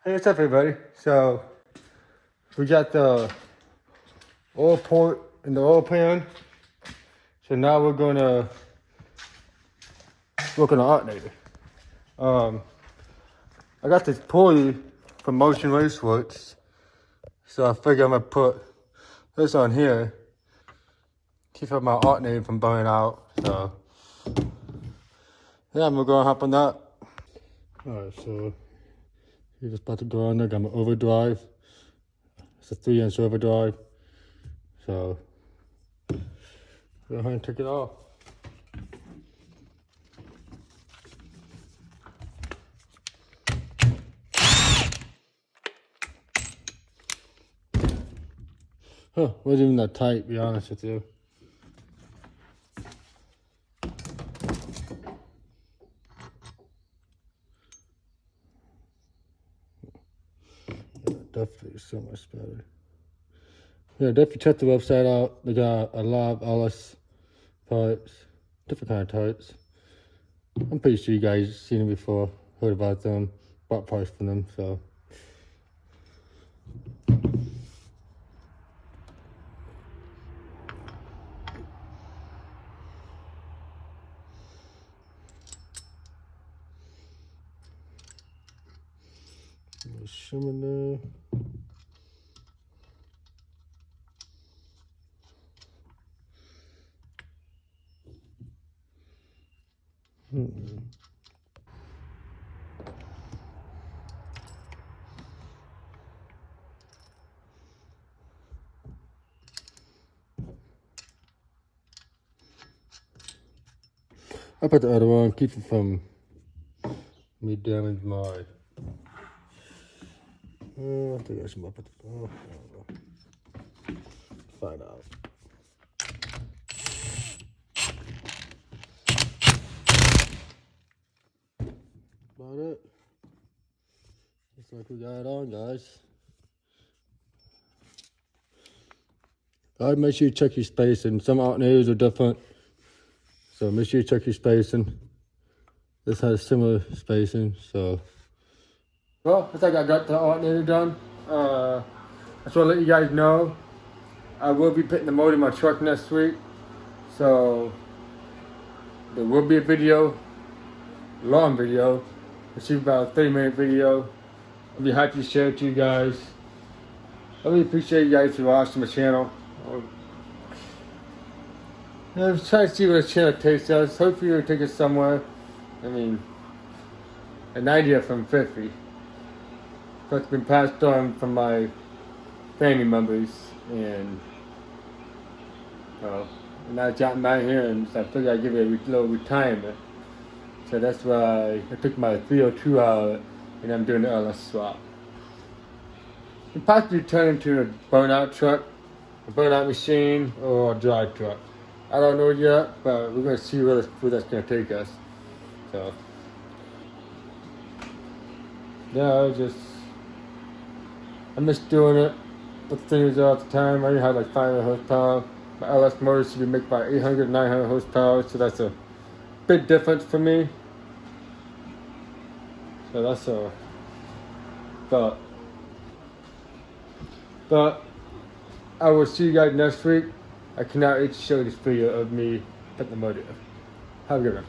Hey, what's up, everybody? So we got the oil port in the oil pan. So now we're gonna work on the alternator. I got this pulley from Motion Raceworks, so I figure I'm gonna put this on here, keep up my alternator from burning out. So yeah, I'm gonna hop on that. All right, so you're just about to go on there. Got my overdrive. It's a 3-inch overdrive. So go ahead and take it off. Huh, wasn't even that tight, to be honest with you. Yeah, definitely so much better. Yeah, definitely check the website out. They got a lot of LS parts, different kind of parts. I'm pretty sure you guys seen them before, heard about them, bought parts from them, so. Shimmer there. I put the other one, keep it from me damaging my. I think I should put the. Oh, I don't know. Find out. About it. Looks like we got it on, guys. Alright, make sure you check your spacing. Some alternators are different, so make sure you check your spacing. This has similar spacing, so. Well, I think I got the alternator done. I just want to let you guys know I will be putting the motor in my truck next week, so there will be a video, long video. It's about a 30-minute video. I'll be happy to share it to you guys. I really appreciate you guys for watching my channel. I'm trying to see what this channel takes us. Hopefully it'll take us somewhere. I mean, an idea from 50. It's been passed on from my family members, and now I've gotten back here, and so I figured I'd give it a little retirement. So that's why I took my 302 out, and I'm doing the LS swap. It possibly turn into a burnout truck, a burnout machine, or a dry truck. I don't know yet, but we're gonna see where that's gonna take us. So yeah, I miss doing it. But the thing is, at the time, I only had like 500 horsepower. My LS motor should be made by 800, 900 horsepower, so that's a big difference for me. So that's a, but I will see you guys next week. I cannot wait to show this video of me putting the motor in. Have a good one.